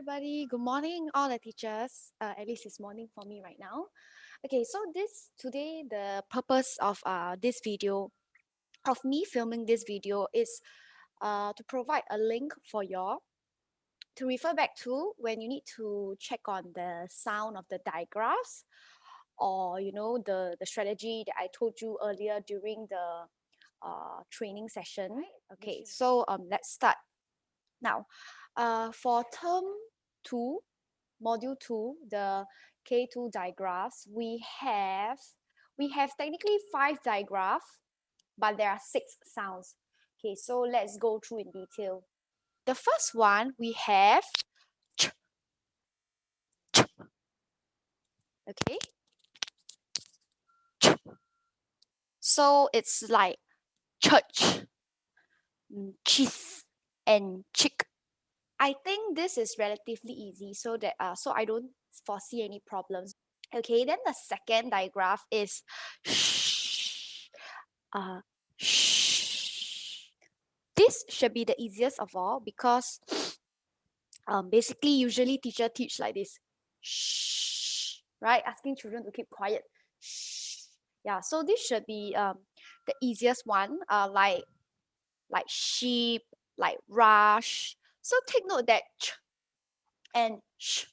everybody. Good morning, all the teachers. At least it's morning for me right now. Okay, so today the purpose of this video, of me filming this video, is to provide a link for y'all to refer back to when you need to check on the sound of the digraphs, or the strategy that I told you earlier during the training session. Okay, so let's start now. For term 2, module 2, the K2 digraphs, we have technically 5 digraphs, but there are 6 sounds. Okay, so let's go through in detail. The first one we have ch, ch. Okay, ch. So it's like church, cheese, and chick. I think this is relatively easy, so I don't foresee any problems. Okay, then the second digraph is shh. Shh. This should be the easiest of all because basically usually teacher teach like this. Shh, right? Asking children to keep quiet. Shh. Yeah, so this should be the easiest one. Like sheep, like rush. So take note that ch and sh,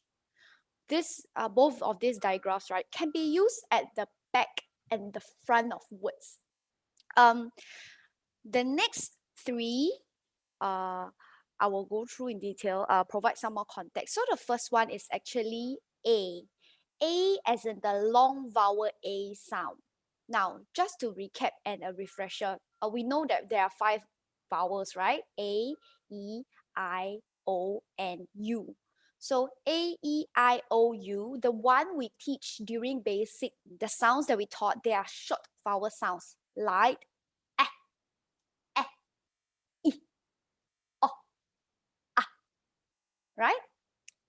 this both of these digraphs, right, can be used at the back and the front of words. The next 3 I will go through in detail, provide some more context. So the first one is actually A. A as in the long vowel A sound. Now, just to recap and a refresher, we know that there are 5 vowels, right? A, E, I, O, and U. So A, E, I, O, U, the one we teach during basic, the sounds that we taught, they are short vowel sounds, like right?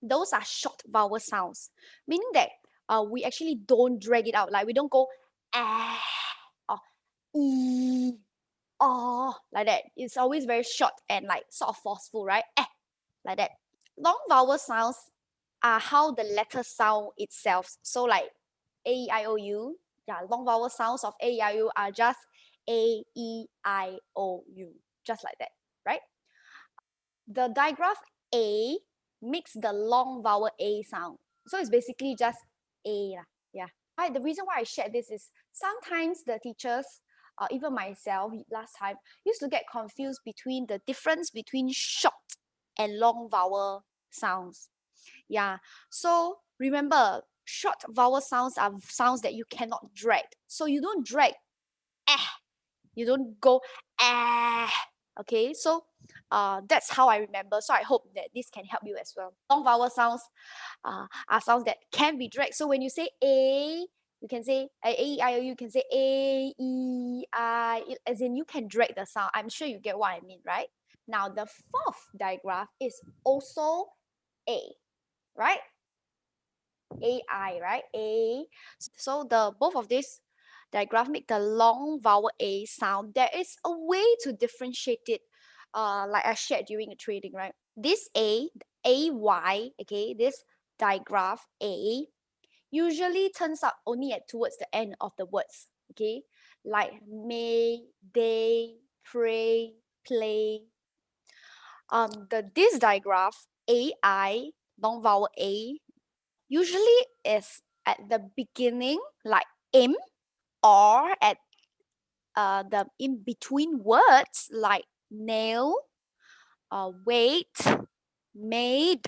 Those are short vowel sounds, meaning that we actually don't drag it out. Like we don't go ah or e or like that. It's always very short and like sort of forceful, right? Like that. Long vowel sounds are how the letter sound itself. So like A, E, I, O, U. Yeah, long vowel sounds of A, E, I, O, U are just A, E, I, O, U. Just like that, right? The digraph A makes the long vowel A sound. So it's basically just A. Yeah. The reason why I shared this is sometimes the teachers, even myself last time, used to get confused between the difference between short and long vowel sounds. Yeah. So remember, short vowel sounds are sounds that you cannot drag. So you don't drag you don't go okay, so that's how I remember. So I hope that this can help you as well. Long vowel sounds are sounds that can be dragged. So when you say A, you can say A, E, I, O, U, you can say A, E, I, as in you can drag the sound. I'm sure you get what I mean, right? Now the fourth digraph is also A, right? AI, right? A. So the both of these digraph make the long vowel A sound. There is a way to differentiate it, like I shared during the training, right? This A, AY, okay, this digraph A usually turns up only towards the end of the words, okay? Like may, they, pray, play. This digraph AI, long vowel A, usually is at the beginning, like im, or at the in between words like nail, wait, made.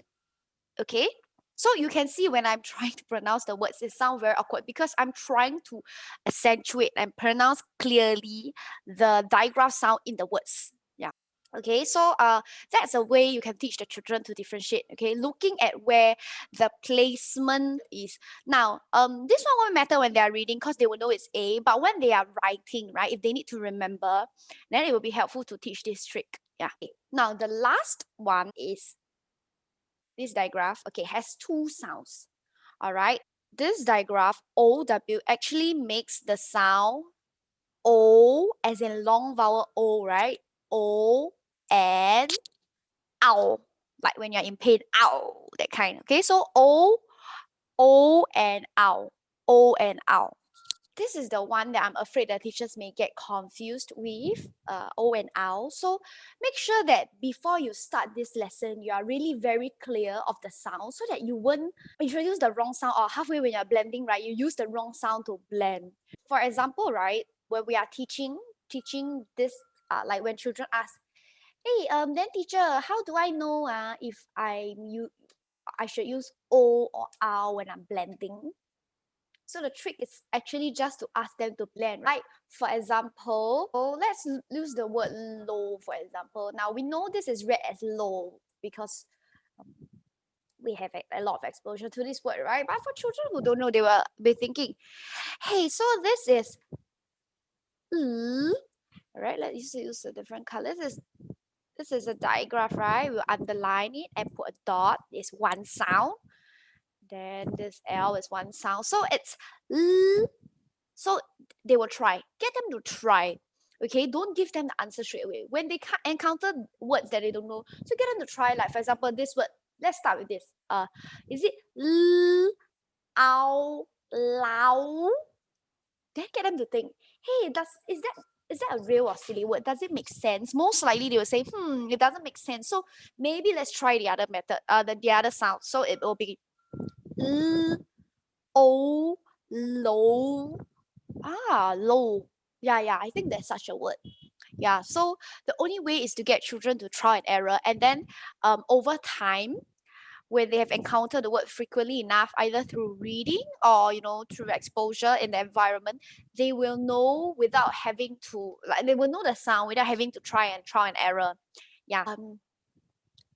Okay, so you can see when I'm trying to pronounce the words, it sounds very awkward because I'm trying to accentuate and pronounce clearly the digraph sound in the words. Yeah. Okay, so that's a way you can teach the children to differentiate. Okay, looking at where the placement is. Now, this one won't matter when they are reading because they will know it's A, but when they are writing, right, if they need to remember, then it will be helpful to teach this trick. Yeah. Now, the last one is this digraph. Okay, has 2 sounds. All right, this digraph OW actually makes the sound O as in long vowel O, right? O and ow. like when you're in pain, ow, that kind. Okay, so O and ow, O and ow. This is the one that I'm afraid that teachers may get confused with, O and ow. So make sure that before you start this lesson, you are really very clear of the sound so that you won't introduce the wrong sound, or halfway when you're blending, right, you use the wrong sound to blend. For example, right, when we are teaching this, like when children ask, hey, then teacher, how do I know if I should use O or ow when I'm blending? So the trick is actually just to ask them to blend, right? For example, let's use the word low, for example. Now we know this is read as low because we have a lot of exposure to this word, right? But for children who don't know, they will be thinking, hey, so this is all right, let's use the different colors. This is a digraph, right? We'll underline it and put a dot. It's one sound. Then this L is one sound. So it's L. So they will try. Get them to try. Okay, don't give them the answer straight away. When they encounter words that they don't know, so get them to try. Like for example, this word. Let's start with this. Is it L, ow, lao? Then get them to think. Hey, is that a real or silly word? Does it make sense? Most likely they will say, it doesn't make sense. So maybe let's try the other method, the other sound. So it will be L, O, low. Low. Yeah, I think there's such a word. Yeah, so the only way is to get children to try and error, and then over time, when they have encountered the word frequently enough, either through reading or through exposure in the environment, they will know without having to, like, they will know the sound without having to try and error. Yeah.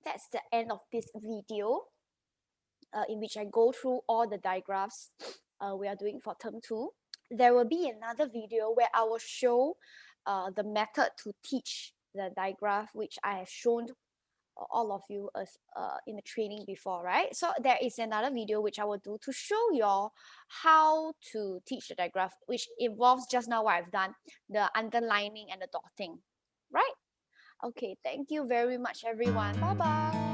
That's the end of this video, in which I go through all the digraphs we are doing for term 2. There will be another video where I will show the method to teach the digraph, which I have shown all of you as in the training before, right? So there is another video which I will do to show you all how to teach the digraph, which involves just now what I've done, the underlining and the dotting, right? Okay, thank you very much, everyone. Bye bye.